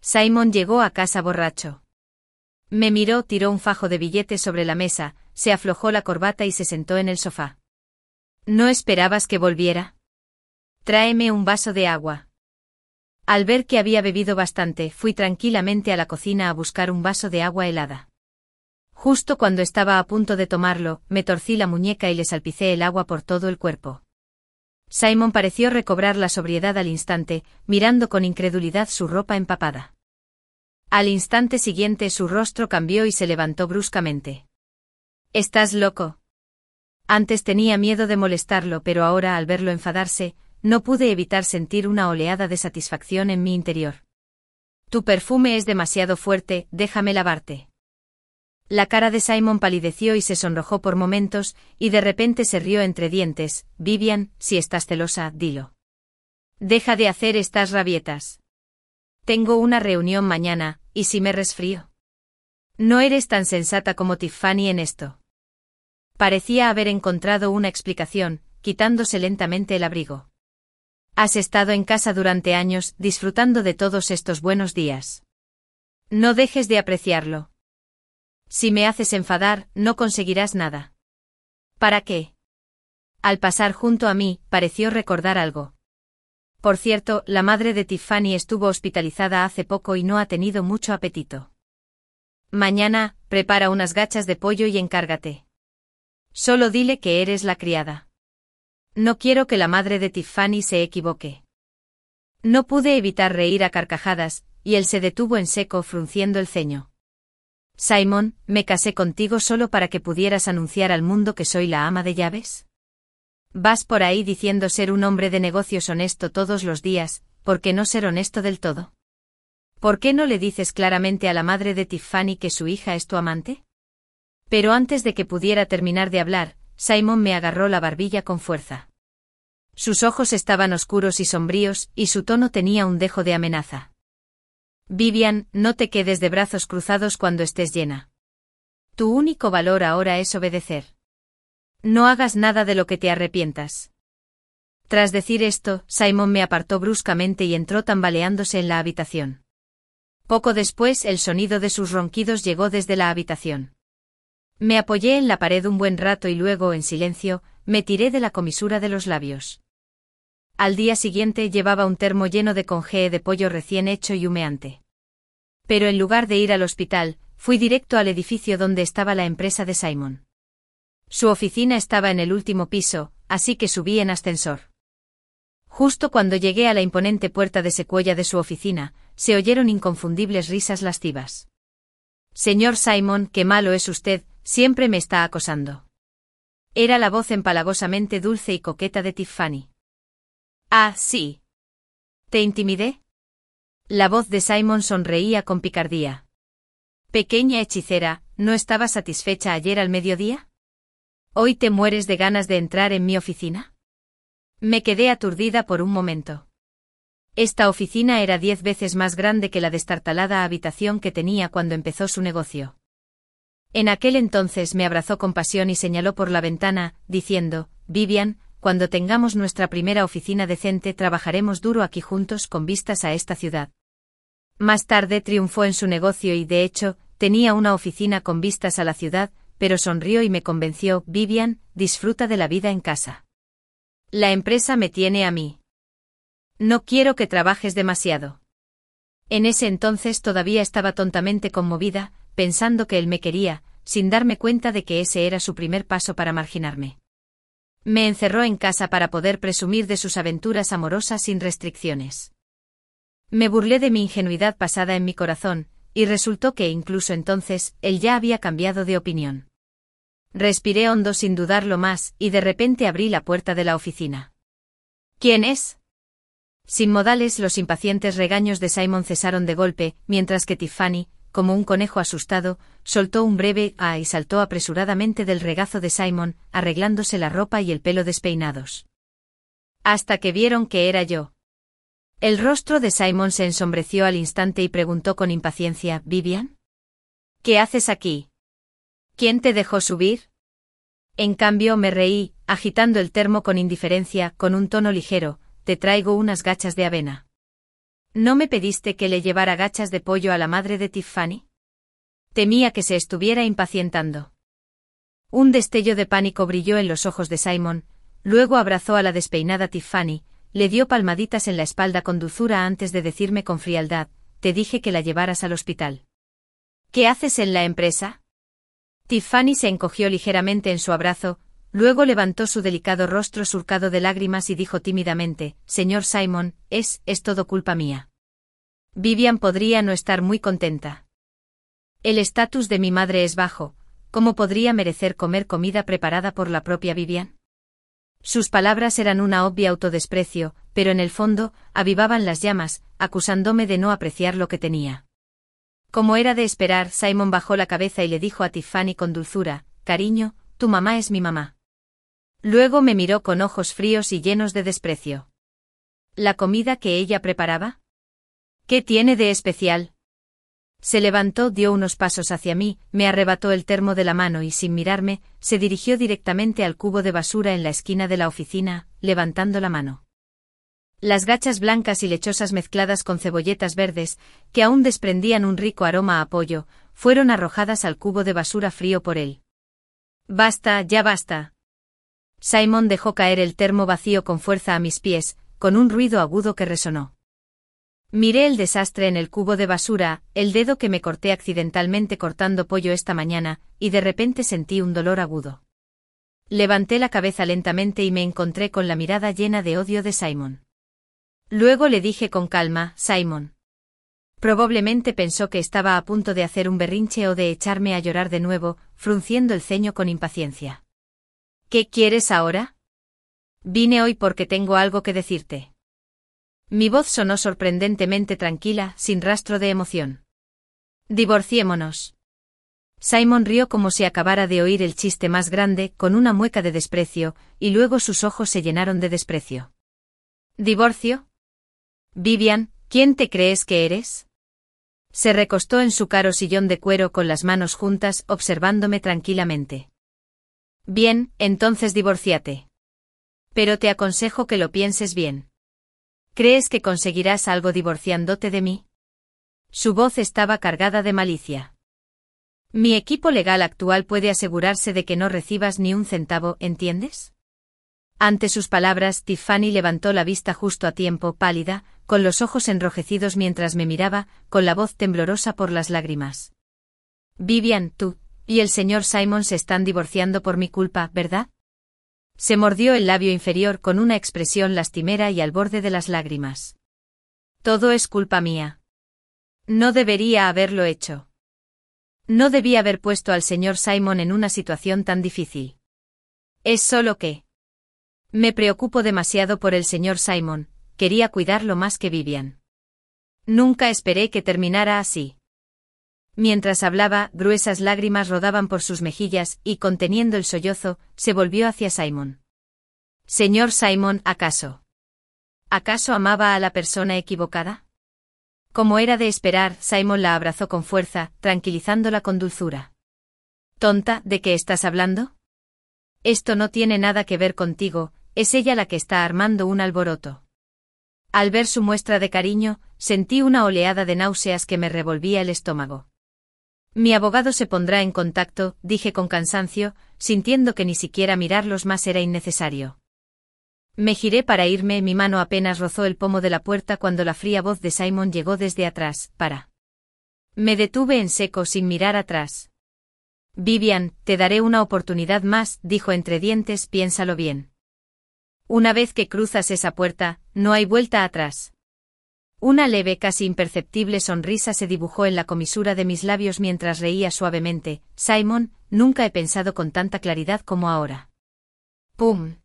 Simon llegó a casa borracho. Me miró, tiró un fajo de billetes sobre la mesa, se aflojó la corbata y se sentó en el sofá. ¿No esperabas que volviera? Tráeme un vaso de agua. Al ver que había bebido bastante, fui tranquilamente a la cocina a buscar un vaso de agua helada. Justo cuando estaba a punto de tomarlo, me torcí la muñeca y le salpicé el agua por todo el cuerpo. Simon pareció recobrar la sobriedad al instante, mirando con incredulidad su ropa empapada. Al instante siguiente su rostro cambió y se levantó bruscamente. ¿Estás loco? Antes tenía miedo de molestarlo, pero ahora, al verlo enfadarse, no pude evitar sentir una oleada de satisfacción en mi interior. Tu perfume es demasiado fuerte, déjame lavarte. La cara de Simon palideció y se sonrojó por momentos, y de repente se rió entre dientes. Vivian, si estás celosa, dilo. Deja de hacer estas rabietas. Tengo una reunión mañana, ¿y si me resfrío? No eres tan sensata como Tiffany en esto. Parecía haber encontrado una explicación, quitándose lentamente el abrigo. Has estado en casa durante años, disfrutando de todos estos buenos días. No dejes de apreciarlo. Si me haces enfadar, no conseguirás nada. ¿Para qué? Al pasar junto a mí, pareció recordar algo. Por cierto, la madre de Tiffany estuvo hospitalizada hace poco y no ha tenido mucho apetito. Mañana, prepara unas gachas de pollo y encárgate. Solo dile que eres la criada. No quiero que la madre de Tiffany se equivoque. No pude evitar reír a carcajadas, y él se detuvo en seco frunciendo el ceño. Simon, me casé contigo solo para que pudieras anunciar al mundo que soy la ama de llaves. Vas por ahí diciendo ser un hombre de negocios honesto todos los días, ¿por qué no ser honesto del todo? ¿Por qué no le dices claramente a la madre de Tiffany que su hija es tu amante? Pero antes de que pudiera terminar de hablar, Simon me agarró la barbilla con fuerza. Sus ojos estaban oscuros y sombríos, y su tono tenía un dejo de amenaza. Vivian, no te quedes de brazos cruzados cuando estés llena. Tu único valor ahora es obedecer. No hagas nada de lo que te arrepientas. Tras decir esto, Simon me apartó bruscamente y entró tambaleándose en la habitación. Poco después, el sonido de sus ronquidos llegó desde la habitación. Me apoyé en la pared un buen rato y luego, en silencio, me tiré de la comisura de los labios. Al día siguiente llevaba un termo lleno de congee de pollo recién hecho y humeante. Pero en lugar de ir al hospital, fui directo al edificio donde estaba la empresa de Simon. Su oficina estaba en el último piso, así que subí en ascensor. Justo cuando llegué a la imponente puerta de secuoya de su oficina, se oyeron inconfundibles risas lascivas. Señor Simon, qué malo es usted, siempre me está acosando. Era la voz empalagosamente dulce y coqueta de Tiffany. Ah, sí. ¿Te intimidé? La voz de Simon sonreía con picardía. Pequeña hechicera, ¿no estabas satisfecha ayer al mediodía? ¿Hoy te mueres de ganas de entrar en mi oficina? Me quedé aturdida por un momento. Esta oficina era 10 veces más grande que la destartalada habitación que tenía cuando empezó su negocio. En aquel entonces me abrazó con pasión y señaló por la ventana, diciendo, Vivian, cuando tengamos nuestra primera oficina decente trabajaremos duro aquí juntos con vistas a esta ciudad. Más tarde triunfó en su negocio y, de hecho, tenía una oficina con vistas a la ciudad, pero sonrió y me convenció, Vivian, disfruta de la vida en casa. La empresa me tiene a mí. No quiero que trabajes demasiado. En ese entonces todavía estaba tontamente conmovida, pensando que él me quería, sin darme cuenta de que ese era su primer paso para marginarme. Me encerró en casa para poder presumir de sus aventuras amorosas sin restricciones. Me burlé de mi ingenuidad pasada en mi corazón, y resultó que incluso entonces, él ya había cambiado de opinión. Respiré hondo sin dudarlo más, y de repente abrí la puerta de la oficina. ¿Quién es? Sin modales, los impacientes regaños de Simon cesaron de golpe, mientras que Tiffany, como un conejo asustado, soltó un breve «ah» y saltó apresuradamente del regazo de Simon, arreglándose la ropa y el pelo despeinados. Hasta que vieron que era yo. El rostro de Simon se ensombreció al instante y preguntó con impaciencia, ¿Vivian? ¿Qué haces aquí? ¿Quién te dejó subir? En cambio me reí, agitando el termo con indiferencia, con un tono ligero, te traigo unas gachas de avena. ¿No me pediste que le llevara gachas de pollo a la madre de Tiffany? Temía que se estuviera impacientando. Un destello de pánico brilló en los ojos de Simon, luego abrazó a la despeinada Tiffany, le dio palmaditas en la espalda con dulzura antes de decirme con frialdad: te dije que la llevaras al hospital. ¿Qué haces en la empresa? Tiffany se encogió ligeramente en su abrazo, luego levantó su delicado rostro surcado de lágrimas y dijo tímidamente: señor Simon, es todo culpa mía. Vivian podría no estar muy contenta. El estatus de mi madre es bajo, ¿cómo podría merecer comer comida preparada por la propia Vivian? Sus palabras eran una obvia autodesprecio, pero en el fondo, avivaban las llamas, acusándome de no apreciar lo que tenía. Como era de esperar, Simon bajó la cabeza y le dijo a Tiffany con dulzura: cariño, tu mamá es mi mamá. Luego me miró con ojos fríos y llenos de desprecio. ¿La comida que ella preparaba? ¿Qué tiene de especial? Se levantó, dio unos pasos hacia mí, me arrebató el termo de la mano y sin mirarme, se dirigió directamente al cubo de basura en la esquina de la oficina, levantando la mano. Las gachas blancas y lechosas mezcladas con cebolletas verdes, que aún desprendían un rico aroma a pollo, fueron arrojadas al cubo de basura frío por él. Basta, ya basta. Simon dejó caer el termo vacío con fuerza a mis pies, con un ruido agudo que resonó. Miré el desastre en el cubo de basura, el dedo que me corté accidentalmente cortando pollo esta mañana, y de repente sentí un dolor agudo. Levanté la cabeza lentamente y me encontré con la mirada llena de odio de Simon. Luego le dije con calma: Simon. Probablemente pensó que estaba a punto de hacer un berrinche o de echarme a llorar de nuevo, frunciendo el ceño con impaciencia. ¿Qué quieres ahora? Vine hoy porque tengo algo que decirte. Mi voz sonó sorprendentemente tranquila, sin rastro de emoción. Divorciémonos. Simon rió como si acabara de oír el chiste más grande, con una mueca de desprecio, y luego sus ojos se llenaron de desprecio. ¿Divorcio? Vivian, ¿quién te crees que eres? Se recostó en su caro sillón de cuero con las manos juntas, observándome tranquilamente. Bien, entonces divórciate. Pero te aconsejo que lo pienses bien. ¿Crees que conseguirás algo divorciándote de mí? Su voz estaba cargada de malicia. Mi equipo legal actual puede asegurarse de que no recibas ni un centavo, ¿entiendes? Ante sus palabras, Tiffany levantó la vista justo a tiempo, pálida, con los ojos enrojecidos mientras me miraba, con la voz temblorosa por las lágrimas. Vivian, tú y el señor Simon se están divorciando por mi culpa, ¿verdad? Se mordió el labio inferior con una expresión lastimera y al borde de las lágrimas. Todo es culpa mía. No debería haberlo hecho. No debí haber puesto al señor Simon en una situación tan difícil. Es solo que me preocupo demasiado por el señor Simon, quería cuidarlo más que Vivian. Nunca esperé que terminara así. Mientras hablaba, gruesas lágrimas rodaban por sus mejillas y, conteniendo el sollozo, se volvió hacia Simon. Señor Simon, ¿acaso amaba a la persona equivocada? Como era de esperar, Simon la abrazó con fuerza, tranquilizándola con dulzura. Tonta, ¿de qué estás hablando? Esto no tiene nada que ver contigo, es ella la que está armando un alboroto. Al ver su muestra de cariño, sentí una oleada de náuseas que me revolvía el estómago. Mi abogado se pondrá en contacto, dije con cansancio, sintiendo que ni siquiera mirarlos más era innecesario. Me giré para irme, mi mano apenas rozó el pomo de la puerta cuando la fría voz de Simon llegó desde atrás. Para. Me detuve en seco sin mirar atrás. Vivian, te daré una oportunidad más, dijo entre dientes, piénsalo bien. Una vez que cruzas esa puerta, no hay vuelta atrás. Una leve, casi imperceptible sonrisa se dibujó en la comisura de mis labios mientras reía suavemente. Simon, nunca he pensado con tanta claridad como ahora. ¡Pum!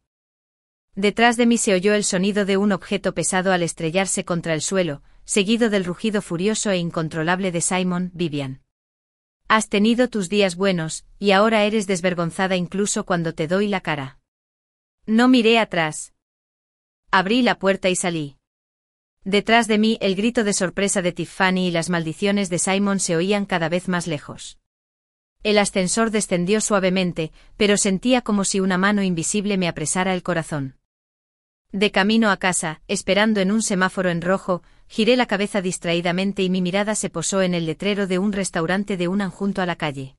Detrás de mí se oyó el sonido de un objeto pesado al estrellarse contra el suelo, seguido del rugido furioso e incontrolable de Simon. Vivian. Has tenido tus días buenos, y ahora eres desvergonzada incluso cuando te doy la cara. No miré atrás. Abrí la puerta y salí. Detrás de mí el grito de sorpresa de Tiffany y las maldiciones de Simon se oían cada vez más lejos. El ascensor descendió suavemente, pero sentía como si una mano invisible me apresara el corazón. De camino a casa, esperando en un semáforo en rojo, giré la cabeza distraídamente y mi mirada se posó en el letrero de un restaurante de Hunan junto a la calle.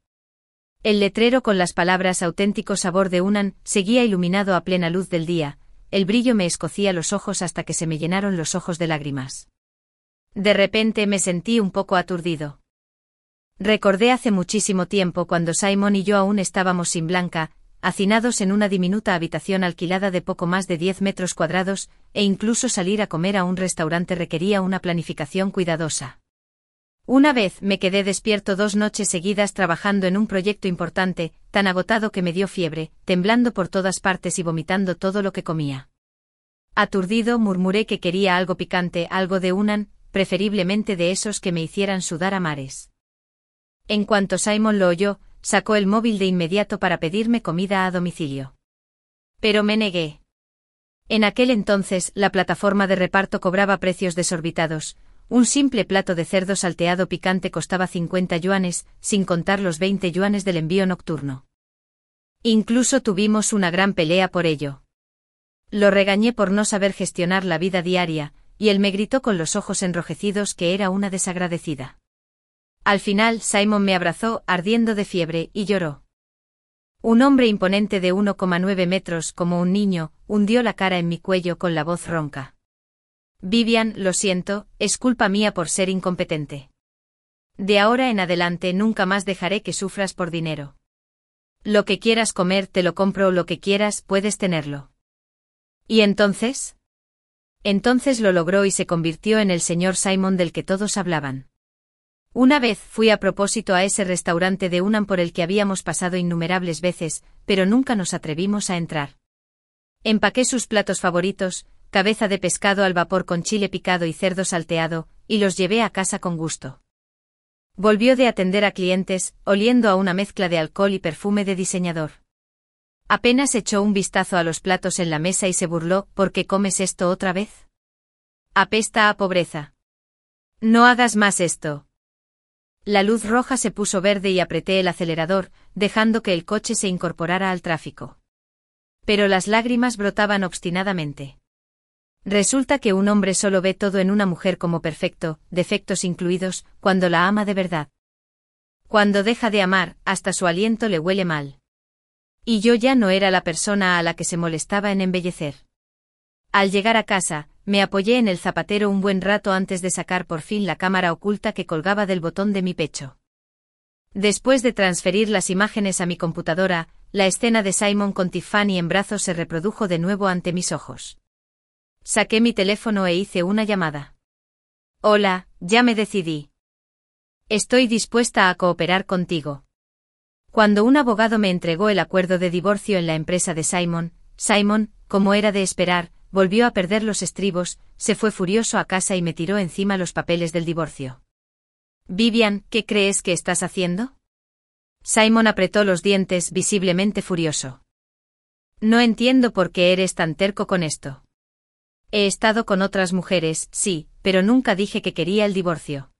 El letrero con las palabras auténtico sabor de Hunan seguía iluminado a plena luz del día, el brillo me escocía los ojos hasta que se me llenaron los ojos de lágrimas. De repente me sentí un poco aturdido. Recordé hace muchísimo tiempo cuando Simon y yo aún estábamos sin Blanca, hacinados en una diminuta habitación alquilada de poco más de 10 metros cuadrados, e incluso salir a comer a un restaurante requería una planificación cuidadosa. Una vez me quedé despierto 2 noches seguidas trabajando en un proyecto importante, tan agotado que me dio fiebre, temblando por todas partes y vomitando todo lo que comía. Aturdido murmuré que quería algo picante, algo de Hunan, preferiblemente de esos que me hicieran sudar a mares. En cuanto Simon lo oyó, sacó el móvil de inmediato para pedirme comida a domicilio. Pero me negué. En aquel entonces, la plataforma de reparto cobraba precios desorbitados. Un simple plato de cerdo salteado picante costaba 50 yuanes, sin contar los 20 yuanes del envío nocturno. Incluso tuvimos una gran pelea por ello. Lo regañé por no saber gestionar la vida diaria, y él me gritó con los ojos enrojecidos que era una desagradecida. Al final Simon me abrazó, ardiendo de fiebre, y lloró. Un hombre imponente de 1,9 metros, como un niño, hundió la cara en mi cuello con la voz ronca. Vivian, lo siento, es culpa mía por ser incompetente. De ahora en adelante nunca más dejaré que sufras por dinero. Lo que quieras comer te lo compro o lo que quieras puedes tenerlo. ¿Y entonces? Entonces lo logró y se convirtió en el señor Simon del que todos hablaban. Una vez fui a propósito a ese restaurante de Hunan por el que habíamos pasado innumerables veces, pero nunca nos atrevimos a entrar. Empaqué sus platos favoritos, cabeza de pescado al vapor con chile picado y cerdo salteado, y los llevé a casa con gusto. Volvió de atender a clientes, oliendo a una mezcla de alcohol y perfume de diseñador. Apenas echó un vistazo a los platos en la mesa y se burló, ¿por qué comes esto otra vez? Apesta a pobreza. No hagas más esto. La luz roja se puso verde y apreté el acelerador, dejando que el coche se incorporara al tráfico. Pero las lágrimas brotaban obstinadamente. Resulta que un hombre solo ve todo en una mujer como perfecto, defectos incluidos, cuando la ama de verdad. Cuando deja de amar, hasta su aliento le huele mal. Y yo ya no era la persona a la que se molestaba en embellecer. Al llegar a casa, me apoyé en el zapatero un buen rato antes de sacar por fin la cámara oculta que colgaba del botón de mi pecho. Después de transferir las imágenes a mi computadora, la escena de Simon con Tiffany en brazos se reprodujo de nuevo ante mis ojos. Saqué mi teléfono e hice una llamada. Hola, ya me decidí. Estoy dispuesta a cooperar contigo. Cuando un abogado me entregó el acuerdo de divorcio en la empresa de Simon, como era de esperar, volvió a perder los estribos, se fue furioso a casa y me tiró encima los papeles del divorcio. Vivian, ¿qué crees que estás haciendo? Simon apretó los dientes, visiblemente furioso. No entiendo por qué eres tan terco con esto. He estado con otras mujeres, sí, pero nunca dije que quería el divorcio.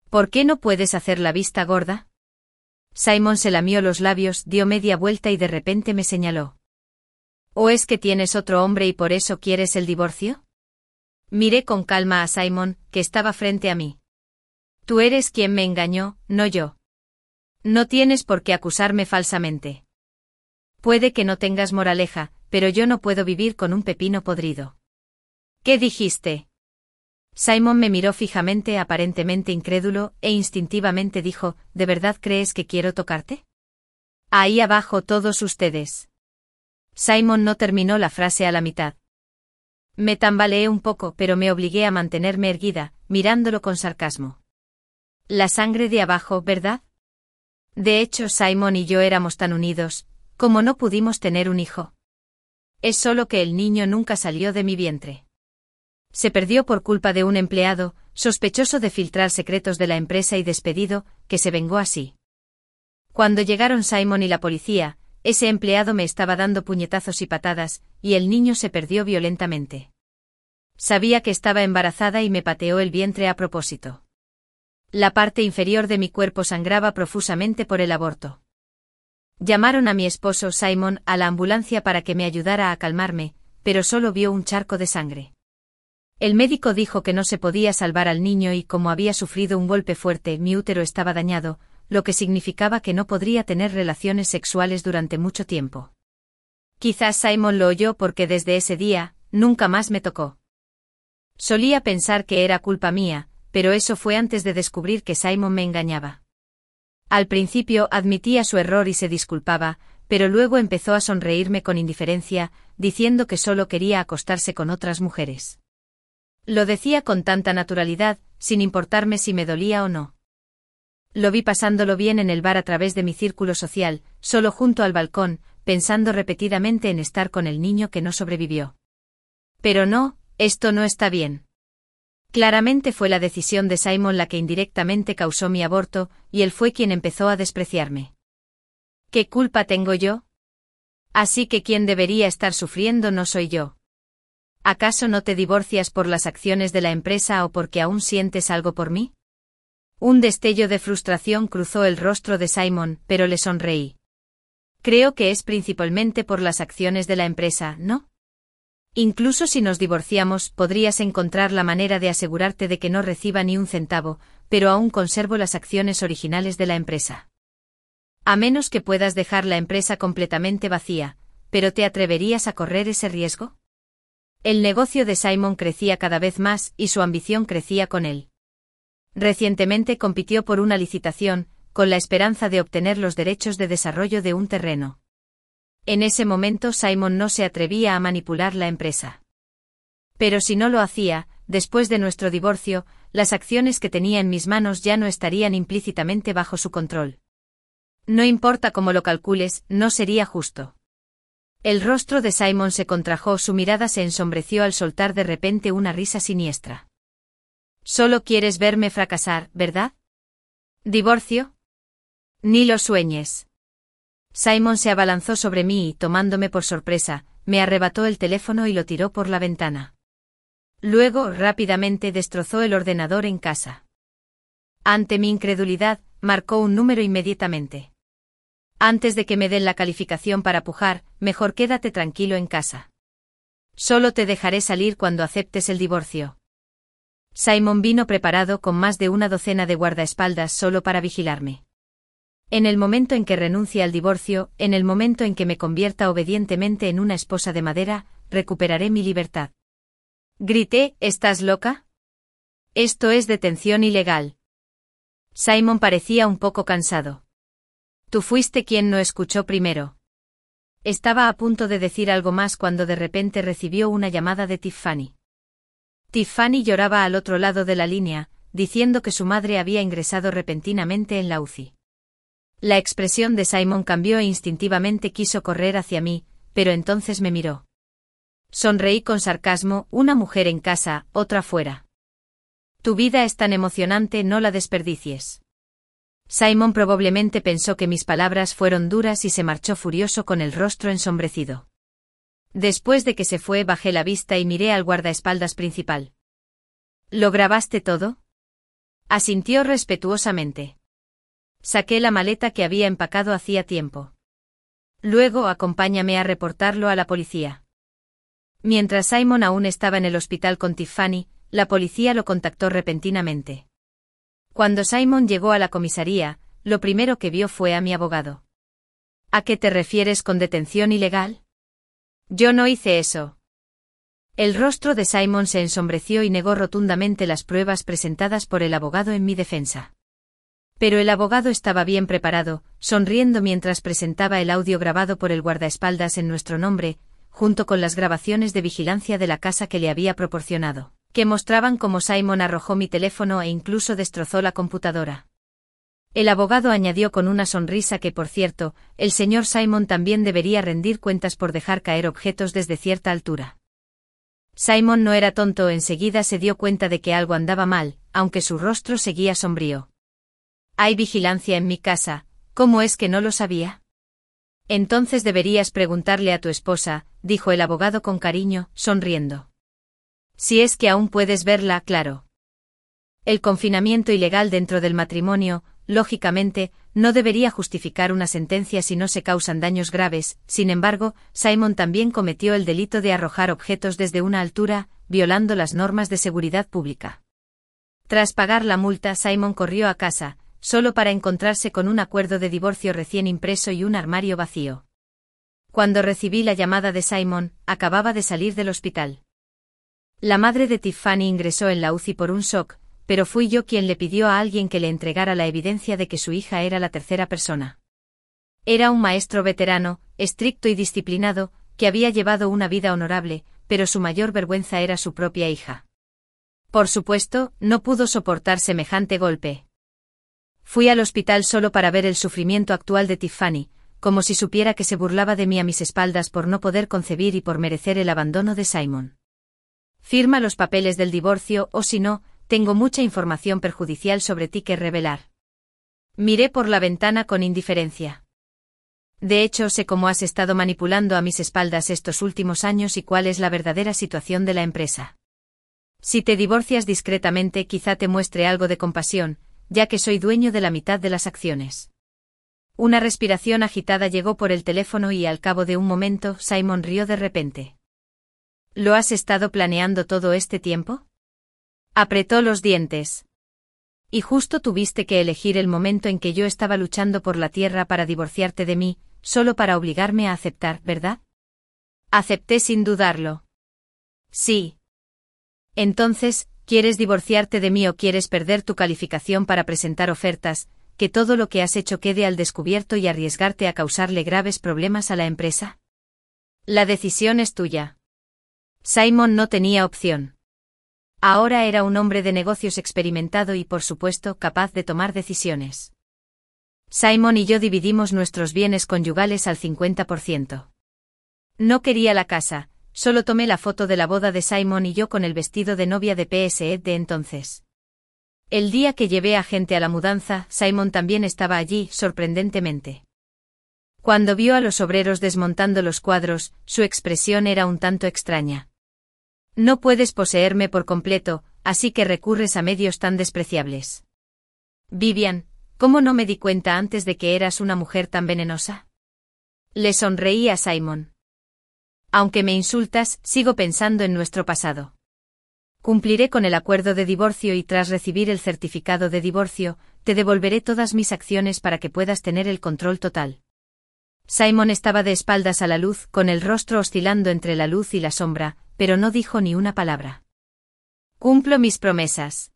¿Por qué no puedes hacer la vista gorda? Simon se lamió los labios, dio media vuelta y de repente me señaló. ¿O es que tienes otro hombre y por eso quieres el divorcio? Miré con calma a Simon, que estaba frente a mí. Tú eres quien me engañó, no yo. No tienes por qué acusarme falsamente. Puede que no tengas moraleja, pero yo no puedo vivir con un pepino podrido. ¿Qué dijiste? Simon me miró fijamente, aparentemente incrédulo, e instintivamente dijo, ¿de verdad crees que quiero tocarte? Ahí abajo todos ustedes. Simon no terminó la frase a la mitad. Me tambaleé un poco, pero me obligué a mantenerme erguida, mirándolo con sarcasmo. La sangre de abajo, ¿verdad? De hecho, Simon y yo éramos tan unidos, como no pudimos tener un hijo. Es solo que el niño nunca salió de mi vientre. Se perdió por culpa de un empleado, sospechoso de filtrar secretos de la empresa y despedido, que se vengó así. Cuando llegaron Simon y la policía, ese empleado me estaba dando puñetazos y patadas, y el niño se perdió violentamente. Sabía que estaba embarazada y me pateó el vientre a propósito. La parte inferior de mi cuerpo sangraba profusamente por el aborto. Llamaron a mi esposo Simon a la ambulancia para que me ayudara a calmarme, pero solo vio un charco de sangre. El médico dijo que no se podía salvar al niño y como había sufrido un golpe fuerte, mi útero estaba dañado, lo que significaba que no podría tener relaciones sexuales durante mucho tiempo. Quizás Simon lo oyó porque desde ese día, nunca más me tocó. Solía pensar que era culpa mía, pero eso fue antes de descubrir que Simon me engañaba. Al principio admitía su error y se disculpaba, pero luego empezó a sonreírme con indiferencia, diciendo que solo quería acostarse con otras mujeres. Lo decía con tanta naturalidad, sin importarme si me dolía o no. Lo vi pasándolo bien en el bar a través de mi círculo social, solo junto al balcón, pensando repetidamente en estar con el niño que no sobrevivió. Pero no, esto no está bien. Claramente fue la decisión de Simon la que indirectamente causó mi aborto, y él fue quien empezó a despreciarme. ¿Qué culpa tengo yo? Así que quien debería estar sufriendo no soy yo. ¿Acaso no te divorcias por las acciones de la empresa o porque aún sientes algo por mí? Un destello de frustración cruzó el rostro de Simon, pero le sonreí. Creo que es principalmente por las acciones de la empresa, ¿no? Incluso si nos divorciamos, podrías encontrar la manera de asegurarte de que no reciba ni un centavo, pero aún conservo las acciones originales de la empresa. A menos que puedas dejar la empresa completamente vacía, ¿pero te atreverías a correr ese riesgo? El negocio de Simon crecía cada vez más y su ambición crecía con él. Recientemente compitió por una licitación, con la esperanza de obtener los derechos de desarrollo de un terreno. En ese momento Simon no se atrevía a manipular la empresa. Pero si no lo hacía, después de nuestro divorcio, las acciones que tenía en mis manos ya no estarían implícitamente bajo su control. No importa cómo lo calcules, no sería justo. El rostro de Simon se contrajo, su mirada se ensombreció al soltar de repente una risa siniestra. Solo quieres verme fracasar, ¿verdad? ¿Divorcio? Ni lo sueñes. Simon se abalanzó sobre mí y, tomándome por sorpresa, me arrebató el teléfono y lo tiró por la ventana. Luego, rápidamente destrozó el ordenador en casa. Ante mi incredulidad, marcó un número inmediatamente. Antes de que me den la calificación para pujar, mejor quédate tranquilo en casa. Solo te dejaré salir cuando aceptes el divorcio. Simon vino preparado con más de una docena de guardaespaldas solo para vigilarme. En el momento en que renuncie al divorcio, en el momento en que me convierta obedientemente en una esposa de madera, recuperaré mi libertad. Grité, ¿estás loca? Esto es detención ilegal. Simon parecía un poco cansado. Tú fuiste quien no escuchó primero. Estaba a punto de decir algo más cuando de repente recibió una llamada de Tiffany. Tiffany lloraba al otro lado de la línea, diciendo que su madre había ingresado repentinamente en la UCI. La expresión de Simon cambió e instintivamente quiso correr hacia mí, pero entonces me miró. Sonreí con sarcasmo, una mujer en casa, otra fuera. Tu vida es tan emocionante, no la desperdicies. Simon probablemente pensó que mis palabras fueron duras y se marchó furioso con el rostro ensombrecido. Después de que se fue, bajé la vista y miré al guardaespaldas principal. ¿Lo grabaste todo? Asintió respetuosamente. Saqué la maleta que había empacado hacía tiempo. Luego acompáñame a reportarlo a la policía. Mientras Simon aún estaba en el hospital con Tiffany, la policía lo contactó repentinamente. Cuando Simon llegó a la comisaría, lo primero que vio fue a mi abogado. ¿A qué te refieres con detención ilegal? Yo no hice eso. El rostro de Simon se ensombreció y negó rotundamente las pruebas presentadas por el abogado en mi defensa. Pero el abogado estaba bien preparado, sonriendo mientras presentaba el audio grabado por el guardaespaldas en nuestro nombre, junto con las grabaciones de vigilancia de la casa que le había proporcionado, que mostraban cómo Simon arrojó mi teléfono e incluso destrozó la computadora. El abogado añadió con una sonrisa que, por cierto, el señor Simon también debería rendir cuentas por dejar caer objetos desde cierta altura. Simon no era tonto, enseguida se dio cuenta de que algo andaba mal, aunque su rostro seguía sombrío. Hay vigilancia en mi casa, ¿cómo es que no lo sabía? Entonces deberías preguntarle a tu esposa, dijo el abogado con cariño, sonriendo. Si es que aún puedes verla, claro. El confinamiento ilegal dentro del matrimonio, lógicamente, no debería justificar una sentencia si no se causan daños graves. Sin embargo, Simon también cometió el delito de arrojar objetos desde una altura, violando las normas de seguridad pública. Tras pagar la multa, Simon corrió a casa, solo para encontrarse con un acuerdo de divorcio recién impreso y un armario vacío. Cuando recibí la llamada de Simon, acababa de salir del hospital. La madre de Tiffany ingresó en la UCI por un shock, pero fui yo quien le pidió a alguien que le entregara la evidencia de que su hija era la tercera persona. Era un maestro veterano, estricto y disciplinado, que había llevado una vida honorable, pero su mayor vergüenza era su propia hija. Por supuesto, no pudo soportar semejante golpe. Fui al hospital solo para ver el sufrimiento actual de Tiffany, como si supiera que se burlaba de mí a mis espaldas por no poder concebir y por merecer el abandono de Simon. Firma los papeles del divorcio o si no, tengo mucha información perjudicial sobre ti que revelar. Miré por la ventana con indiferencia. De hecho, sé cómo has estado manipulando a mis espaldas estos últimos años y cuál es la verdadera situación de la empresa. Si te divorcias discretamente, quizá te muestre algo de compasión, ya que soy dueño de la mitad de las acciones. Una respiración agitada llegó por el teléfono y al cabo de un momento, Simon rió de repente. ¿Lo has estado planeando todo este tiempo? Apretó los dientes. Y justo tuviste que elegir el momento en que yo estaba luchando por la tierra para divorciarte de mí, solo para obligarme a aceptar, ¿verdad? Acepté sin dudarlo. Sí. Entonces, ¿quieres divorciarte de mí o quieres perder tu calificación para presentar ofertas, que todo lo que has hecho quede al descubierto y arriesgarte a causarle graves problemas a la empresa? La decisión es tuya. Simon no tenía opción. Ahora era un hombre de negocios experimentado y, por supuesto, capaz de tomar decisiones. Simon y yo dividimos nuestros bienes conyugales al 50%. No quería la casa, solo tomé la foto de la boda de Simon y yo con el vestido de novia de PSE de entonces. El día que llevé a gente a la mudanza, Simon también estaba allí, sorprendentemente. Cuando vio a los obreros desmontando los cuadros, su expresión era un tanto extraña. No puedes poseerme por completo, así que recurres a medios tan despreciables. Vivian, ¿cómo no me di cuenta antes de que eras una mujer tan venenosa? Le sonreí a Simon. Aunque me insultas, sigo pensando en nuestro pasado. Cumpliré con el acuerdo de divorcio y tras recibir el certificado de divorcio, te devolveré todas mis acciones para que puedas tener el control total. Simon estaba de espaldas a la luz, con el rostro oscilando entre la luz y la sombra, pero no dijo ni una palabra. Cumplo mis promesas.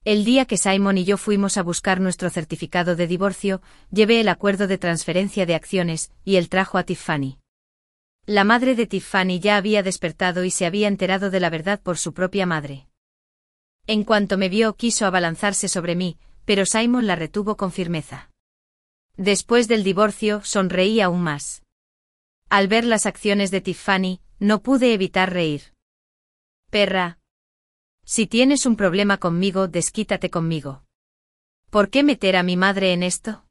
El día que Simon y yo fuimos a buscar nuestro certificado de divorcio, llevé el acuerdo de transferencia de acciones, y él trajo a Tiffany. La madre de Tiffany ya había despertado y se había enterado de la verdad por su propia madre. En cuanto me vio, quiso abalanzarse sobre mí, pero Simon la retuvo con firmeza. Después del divorcio, sonreí aún más. Al ver las acciones de Tiffany, no pude evitar reír. Perra. Si tienes un problema conmigo, desquítate conmigo. ¿Por qué meter a mi madre en esto?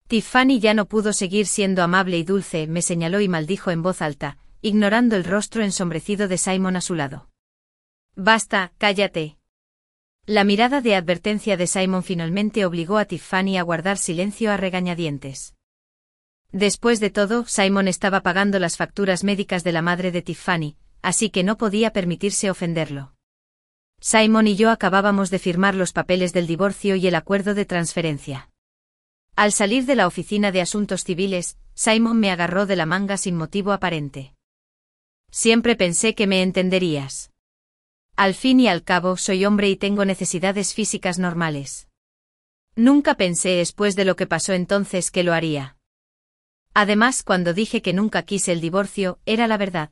Tiffany ya no pudo seguir siendo amable y dulce, me señaló y maldijo en voz alta, ignorando el rostro ensombrecido de Simon a su lado. Basta, cállate. La mirada de advertencia de Simon finalmente obligó a Tiffany a guardar silencio a regañadientes. Después de todo, Simon estaba pagando las facturas médicas de la madre de Tiffany, así que no podía permitirse ofenderlo. Simon y yo acabábamos de firmar los papeles del divorcio y el acuerdo de transferencia. Al salir de la oficina de asuntos civiles, Simon me agarró de la manga sin motivo aparente. Siempre pensé que me entenderías. Al fin y al cabo, soy hombre y tengo necesidades físicas normales. Nunca pensé después de lo que pasó entonces que lo haría. Además, cuando dije que nunca quise el divorcio, era la verdad.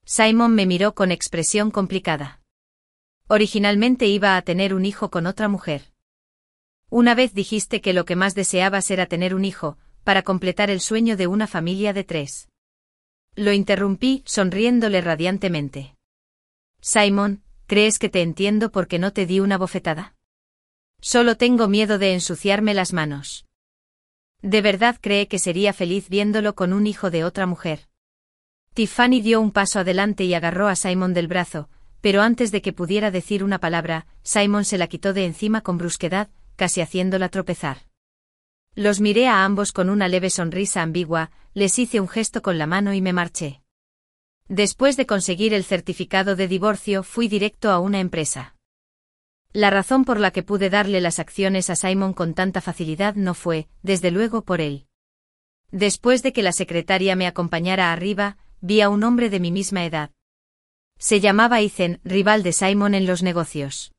Simon me miró con expresión complicada. Originalmente iba a tener un hijo con otra mujer. Una vez dijiste que lo que más deseabas era tener un hijo, para completar el sueño de una familia de 3. Lo interrumpí, sonriéndole radiantemente. Simon, ¿crees que te entiendo porque no te di una bofetada? Solo tengo miedo de ensuciarme las manos. ¿De verdad cree que sería feliz viéndolo con un hijo de otra mujer? Tiffany dio un paso adelante y agarró a Simon del brazo, pero antes de que pudiera decir una palabra, Simon se la quitó de encima con brusquedad, casi haciéndola tropezar. Los miré a ambos con una leve sonrisa ambigua, les hice un gesto con la mano y me marché. Después de conseguir el certificado de divorcio, fui directo a una empresa. La razón por la que pude darle las acciones a Simon con tanta facilidad no fue, desde luego, por él. Después de que la secretaria me acompañara arriba, vi a un hombre de mi misma edad. Se llamaba Ethan, rival de Simon en los negocios.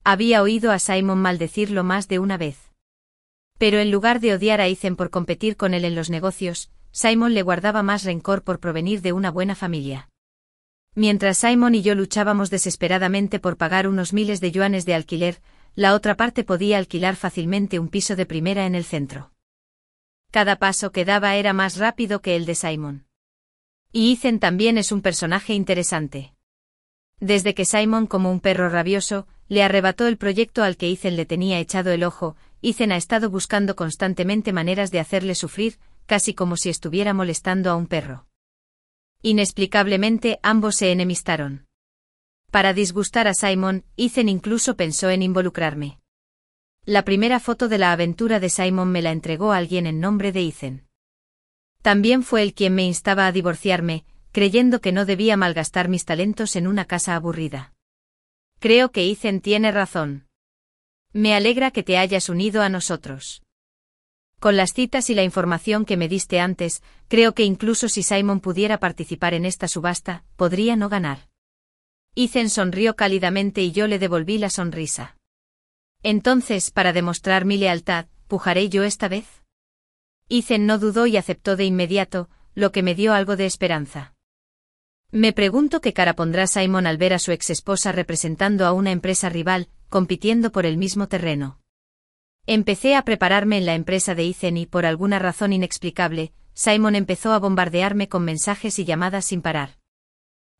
Había oído a Simon maldecirlo más de una vez. Pero en lugar de odiar a Ethan por competir con él en los negocios, Simon le guardaba más rencor por provenir de una buena familia. Mientras Simon y yo luchábamos desesperadamente por pagar unos miles de yuanes de alquiler, la otra parte podía alquilar fácilmente un piso de primera en el centro. Cada paso que daba era más rápido que el de Simon. Y Ethan también es un personaje interesante. Desde que Simon, como un perro rabioso, le arrebató el proyecto al que Ethan le tenía echado el ojo, Ethan ha estado buscando constantemente maneras de hacerle sufrir, casi como si estuviera molestando a un perro. Inexplicablemente, ambos se enemistaron. Para disgustar a Simon, Ethan incluso pensó en involucrarme. La primera foto de la aventura de Simon me la entregó alguien en nombre de Ethan. También fue él quien me instaba a divorciarme, creyendo que no debía malgastar mis talentos en una casa aburrida. Creo que Ethan tiene razón. Me alegra que te hayas unido a nosotros. Con las citas y la información que me diste antes, creo que incluso si Simon pudiera participar en esta subasta, podría no ganar. Ethan sonrió cálidamente y yo le devolví la sonrisa. Entonces, para demostrar mi lealtad, ¿pujaré yo esta vez? Ethan no dudó y aceptó de inmediato, lo que me dio algo de esperanza. Me pregunto qué cara pondrá Simon al ver a su exesposa representando a una empresa rival, compitiendo por el mismo terreno. Empecé a prepararme en la empresa de Ethan y, por alguna razón inexplicable, Simon empezó a bombardearme con mensajes y llamadas sin parar.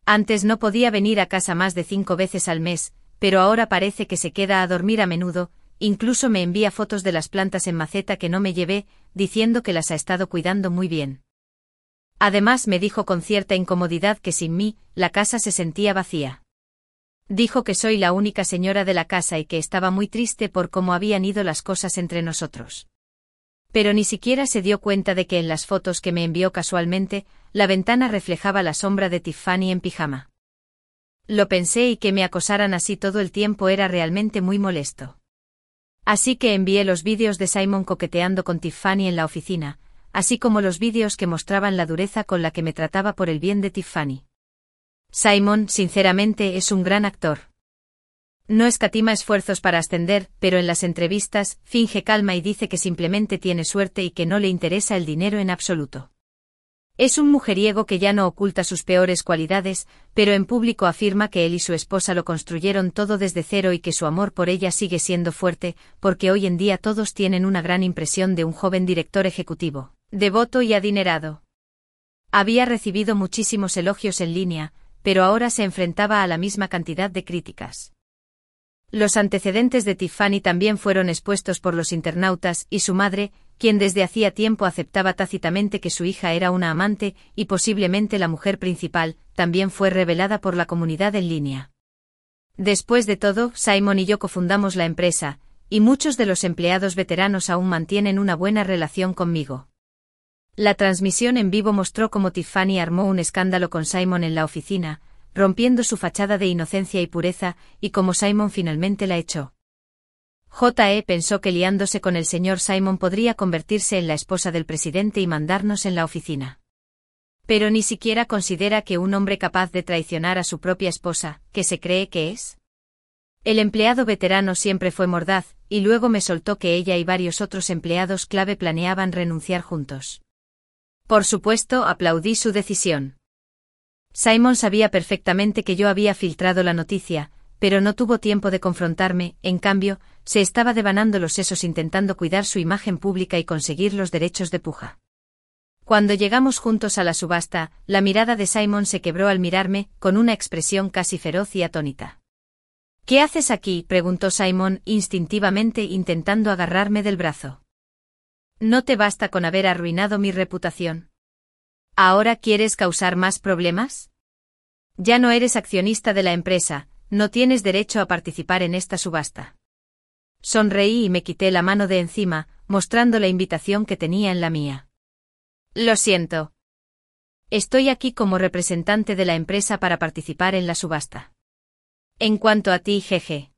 Antes no podía venir a casa más de 5 veces al mes, pero ahora parece que se queda a dormir a menudo, incluso me envía fotos de las plantas en maceta que no me llevé, diciendo que las ha estado cuidando muy bien. Además me dijo con cierta incomodidad que sin mí, la casa se sentía vacía. Dijo que soy la única señora de la casa y que estaba muy triste por cómo habían ido las cosas entre nosotros. Pero ni siquiera se dio cuenta de que en las fotos que me envió casualmente, la ventana reflejaba la sombra de Tiffany en pijama. Lo pensé y que me acosaran así todo el tiempo era realmente muy molesto. Así que envié los vídeos de Simon coqueteando con Tiffany en la oficina, así como los vídeos que mostraban la dureza con la que me trataba por el bien de Tiffany. Simon, sinceramente, es un gran actor. No escatima esfuerzos para ascender, pero en las entrevistas, finge calma y dice que simplemente tiene suerte y que no le interesa el dinero en absoluto. Es un mujeriego que ya no oculta sus peores cualidades, pero en público afirma que él y su esposa lo construyeron todo desde cero y que su amor por ella sigue siendo fuerte, porque hoy en día todos tienen una gran impresión de un joven director ejecutivo, devoto y adinerado. Había recibido muchísimos elogios en línea, pero ahora se enfrentaba a la misma cantidad de críticas. Los antecedentes de Tiffany también fueron expuestos por los internautas y su madre, quien desde hacía tiempo aceptaba tácitamente que su hija era una amante y posiblemente la mujer principal, también fue revelada por la comunidad en línea. Después de todo, Simon y yo cofundamos la empresa, y muchos de los empleados veteranos aún mantienen una buena relación conmigo. La transmisión en vivo mostró cómo Tiffany armó un escándalo con Simon en la oficina, rompiendo su fachada de inocencia y pureza, y cómo Simon finalmente la echó. J.E. pensó que liándose con el señor Simon podría convertirse en la esposa del presidente y mandarnos en la oficina. Pero ni siquiera considera que un hombre capaz de traicionar a su propia esposa, ¿qué se cree que es? El empleado veterano siempre fue mordaz, y luego me soltó que ella y varios otros empleados clave planeaban renunciar juntos. Por supuesto, aplaudí su decisión. Simon sabía perfectamente que yo había filtrado la noticia, pero no tuvo tiempo de confrontarme, en cambio, se estaba devanando los sesos intentando cuidar su imagen pública y conseguir los derechos de puja. Cuando llegamos juntos a la subasta, la mirada de Simon se quebró al mirarme, con una expresión casi feroz y atónita. ¿Qué haces aquí?, preguntó Simon instintivamente intentando agarrarme del brazo. ¿No te basta con haber arruinado mi reputación? ¿Ahora quieres causar más problemas? Ya no eres accionista de la empresa, no tienes derecho a participar en esta subasta. Sonreí y me quité la mano de encima, mostrando la invitación que tenía en la mía. Lo siento. Estoy aquí como representante de la empresa para participar en la subasta. En cuanto a ti, jeje.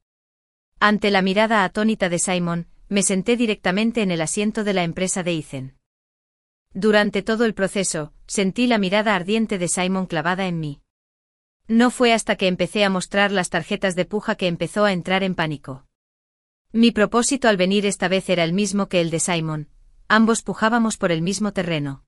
Ante la mirada atónita de Simon, me senté directamente en el asiento de la empresa de Ethan. Durante todo el proceso, sentí la mirada ardiente de Simon clavada en mí. No fue hasta que empecé a mostrar las tarjetas de puja que empezó a entrar en pánico. Mi propósito al venir esta vez era el mismo que el de Simon, ambos pujábamos por el mismo terreno.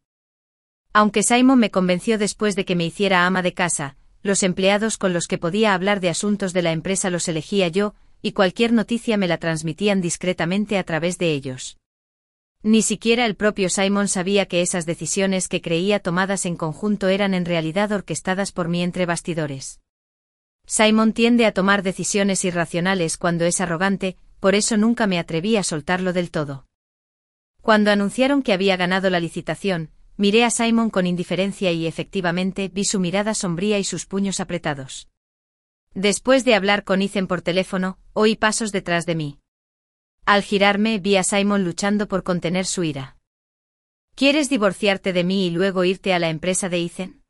Aunque Simon me convenció después de que me hiciera ama de casa, los empleados con los que podía hablar de asuntos de la empresa los elegía yo, y cualquier noticia me la transmitían discretamente a través de ellos. Ni siquiera el propio Simon sabía que esas decisiones que creía tomadas en conjunto eran en realidad orquestadas por mí entre bastidores. Simon tiende a tomar decisiones irracionales cuando es arrogante, por eso nunca me atreví a soltarlo del todo. Cuando anunciaron que había ganado la licitación, miré a Simon con indiferencia y efectivamente vi su mirada sombría y sus puños apretados. Después de hablar con Ethan por teléfono, oí pasos detrás de mí. Al girarme vi a Simon luchando por contener su ira. ¿Quieres divorciarte de mí y luego irte a la empresa de Ethan?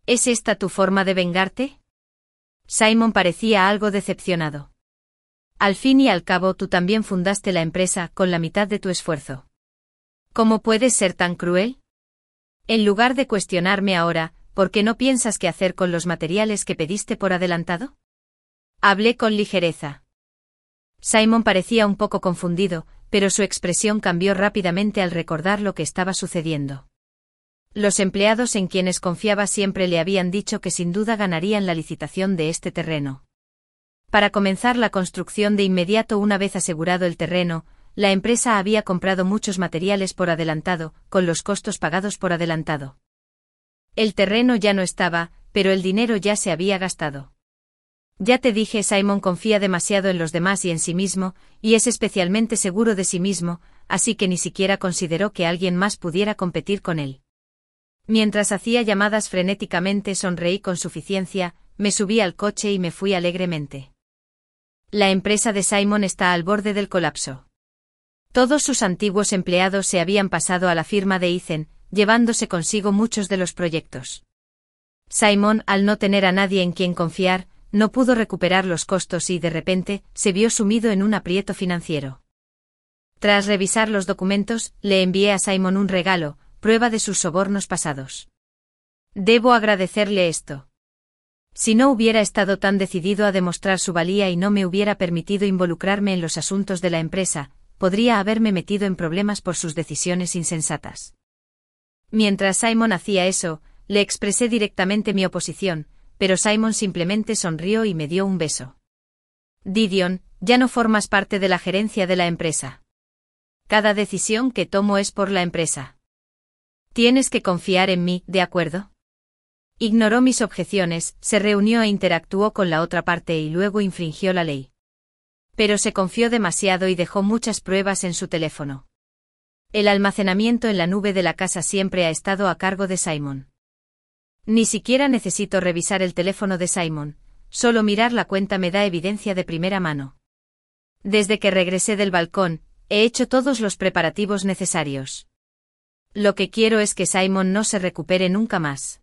¿Es esta tu forma de vengarte? Simon parecía algo decepcionado. Al fin y al cabo tú también fundaste la empresa con la mitad de tu esfuerzo. ¿Cómo puedes ser tan cruel? En lugar de cuestionarme ahora, ¿por qué no piensas qué hacer con los materiales que pediste por adelantado? Hablé con ligereza. Simon parecía un poco confundido, pero su expresión cambió rápidamente al recordar lo que estaba sucediendo. Los empleados en quienes confiaba siempre le habían dicho que sin duda ganarían la licitación de este terreno. Para comenzar la construcción de inmediato una vez asegurado el terreno, la empresa había comprado muchos materiales por adelantado, con los costos pagados por adelantado. El terreno ya no estaba, pero el dinero ya se había gastado. Ya te dije, Simon confía demasiado en los demás y en sí mismo, y es especialmente seguro de sí mismo, así que ni siquiera consideró que alguien más pudiera competir con él. Mientras hacía llamadas frenéticamente sonreí con suficiencia, me subí al coche y me fui alegremente. La empresa de Simon está al borde del colapso. Todos sus antiguos empleados se habían pasado a la firma de Ethan, llevándose consigo muchos de los proyectos. Simon, al no tener a nadie en quien confiar, no pudo recuperar los costos y, de repente, se vio sumido en un aprieto financiero. Tras revisar los documentos, le envié a Simon un regalo, prueba de sus sobornos pasados. Debo agradecerle esto. Si no hubiera estado tan decidido a demostrar su valía y no me hubiera permitido involucrarme en los asuntos de la empresa, podría haberme metido en problemas por sus decisiones insensatas. Mientras Simon hacía eso, le expresé directamente mi oposición, pero Simon simplemente sonrió y me dio un beso. Didion, ya no formas parte de la gerencia de la empresa. Cada decisión que tomo es por la empresa. Tienes que confiar en mí, ¿de acuerdo? Ignoró mis objeciones, se reunió e interactuó con la otra parte y luego infringió la ley. Pero se confió demasiado y dejó muchas pruebas en su teléfono. El almacenamiento en la nube de la casa siempre ha estado a cargo de Simon. Ni siquiera necesito revisar el teléfono de Simon, solo mirar la cuenta me da evidencia de primera mano. Desde que regresé del balcón, he hecho todos los preparativos necesarios. Lo que quiero es que Simon no se recupere nunca más.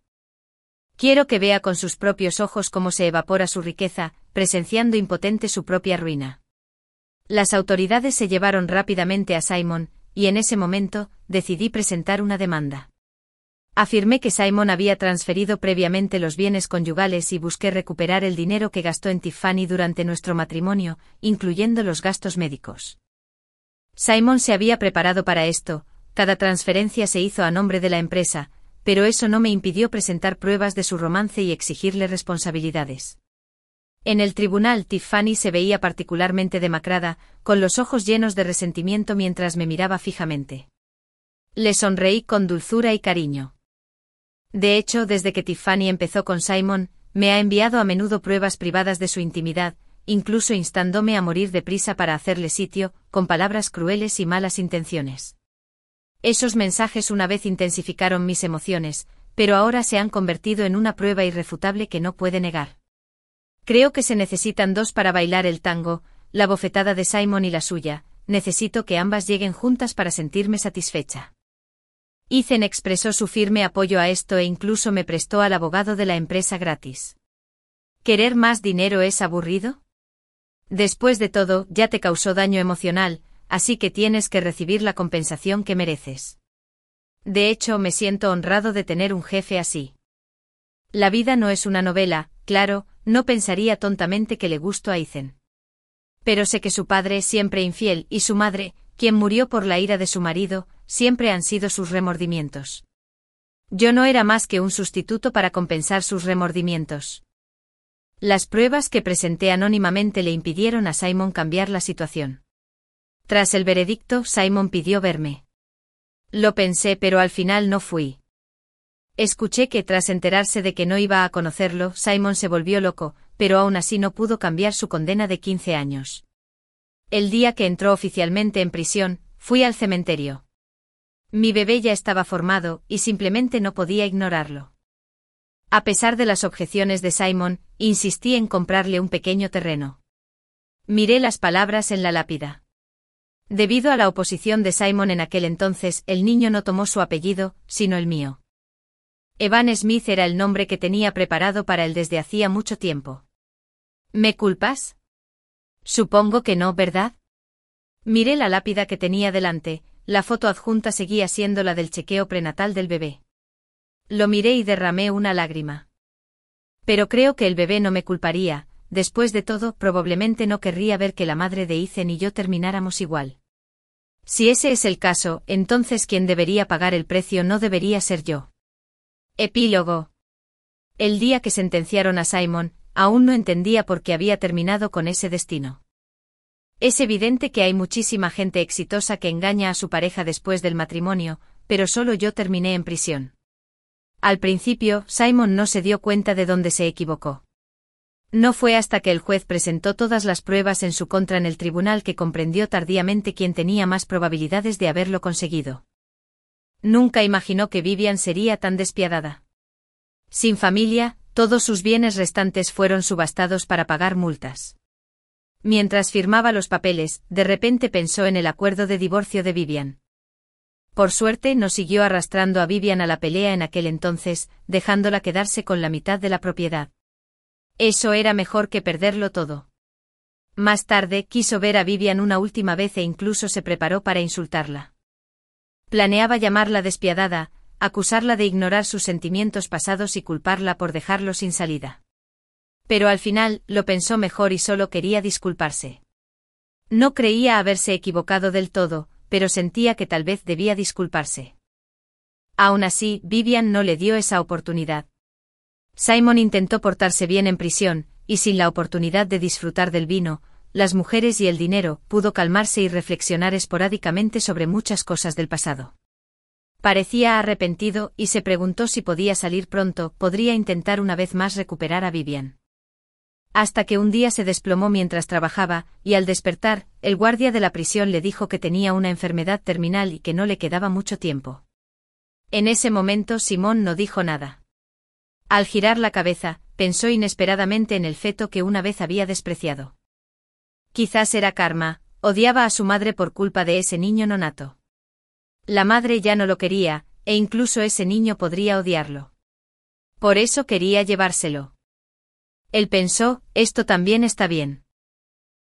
Quiero que vea con sus propios ojos cómo se evapora su riqueza, presenciando impotente su propia ruina. Las autoridades se llevaron rápidamente a Simon, y en ese momento, decidí presentar una demanda. Afirmé que Simon había transferido previamente los bienes conyugales y busqué recuperar el dinero que gastó en Tiffany durante nuestro matrimonio, incluyendo los gastos médicos. Simon se había preparado para esto, cada transferencia se hizo a nombre de la empresa, pero eso no me impidió presentar pruebas de su romance y exigirle responsabilidades. En el tribunal Tiffany se veía particularmente demacrada, con los ojos llenos de resentimiento mientras me miraba fijamente. Le sonreí con dulzura y cariño. De hecho, desde que Tiffany empezó con Simon, me ha enviado a menudo pruebas privadas de su intimidad, incluso instándome a morir deprisa para hacerle sitio, con palabras crueles y malas intenciones. Esos mensajes una vez intensificaron mis emociones, pero ahora se han convertido en una prueba irrefutable que no puede negar. Creo que se necesitan dos para bailar el tango, la bofetada de Simon y la suya, necesito que ambas lleguen juntas para sentirme satisfecha. Ethan expresó su firme apoyo a esto e incluso me prestó al abogado de la empresa gratis. ¿Querer más dinero es aburrido? Después de todo, ya te causó daño emocional, así que tienes que recibir la compensación que mereces. De hecho, me siento honrado de tener un jefe así. La vida no es una novela, claro, no pensaría tontamente que le gusto a Ethan. Pero sé que su padre es siempre infiel y su madre, quien murió por la ira de su marido, siempre han sido sus remordimientos. Yo no era más que un sustituto para compensar sus remordimientos. Las pruebas que presenté anónimamente le impidieron a Simon cambiar la situación. Tras el veredicto, Simon pidió verme. Lo pensé, pero al final no fui. Escuché que tras enterarse de que no iba a conocerlo, Simon se volvió loco, pero aún así no pudo cambiar su condena de 15 años. El día que entró oficialmente en prisión, fui al cementerio. Mi bebé ya estaba formado, y simplemente no podía ignorarlo. A pesar de las objeciones de Simon, insistí en comprarle un pequeño terreno. Miré las palabras en la lápida. Debido a la oposición de Simon en aquel entonces, el niño no tomó su apellido, sino el mío. Evan Smith era el nombre que tenía preparado para él desde hacía mucho tiempo. ¿Me culpas? Supongo que no, ¿verdad? Miré la lápida que tenía delante, la foto adjunta seguía siendo la del chequeo prenatal del bebé. Lo miré y derramé una lágrima. Pero creo que el bebé no me culparía, después de todo, probablemente no querría ver que la madre de Ethan y yo termináramos igual. Si ese es el caso, entonces quien debería pagar el precio no debería ser yo. Epílogo. El día que sentenciaron a Simon, aún no entendía por qué había terminado con ese destino. Es evidente que hay muchísima gente exitosa que engaña a su pareja después del matrimonio, pero solo yo terminé en prisión. Al principio, Simon no se dio cuenta de dónde se equivocó. No fue hasta que el juez presentó todas las pruebas en su contra en el tribunal que comprendió tardíamente quién tenía más probabilidades de haberlo conseguido. Nunca imaginó que Vivian sería tan despiadada. Sin familia, todos sus bienes restantes fueron subastados para pagar multas. Mientras firmaba los papeles, de repente pensó en el acuerdo de divorcio de Vivian. Por suerte no siguió arrastrando a Vivian a la pelea en aquel entonces, dejándola quedarse con la mitad de la propiedad. Eso era mejor que perderlo todo. Más tarde quiso ver a Vivian una última vez e incluso se preparó para insultarla. Planeaba llamarla despiadada, acusarla de ignorar sus sentimientos pasados y culparla por dejarlo sin salida. Pero al final, lo pensó mejor y solo quería disculparse. No creía haberse equivocado del todo, pero sentía que tal vez debía disculparse. Aún así, Vivian no le dio esa oportunidad. Simon intentó portarse bien en prisión, y sin la oportunidad de disfrutar del vino, las mujeres y el dinero, pudo calmarse y reflexionar esporádicamente sobre muchas cosas del pasado. Parecía arrepentido y se preguntó si podía salir pronto, podría intentar una vez más recuperar a Vivian. Hasta que un día se desplomó mientras trabajaba, y al despertar, el guardia de la prisión le dijo que tenía una enfermedad terminal y que no le quedaba mucho tiempo. En ese momento Simon no dijo nada. Al girar la cabeza, pensó inesperadamente en el feto que una vez había despreciado. Quizás era karma, odiaba a su madre por culpa de ese niño nonato. La madre ya no lo quería, e incluso ese niño podría odiarlo. Por eso quería llevárselo. Él pensó, esto también está bien.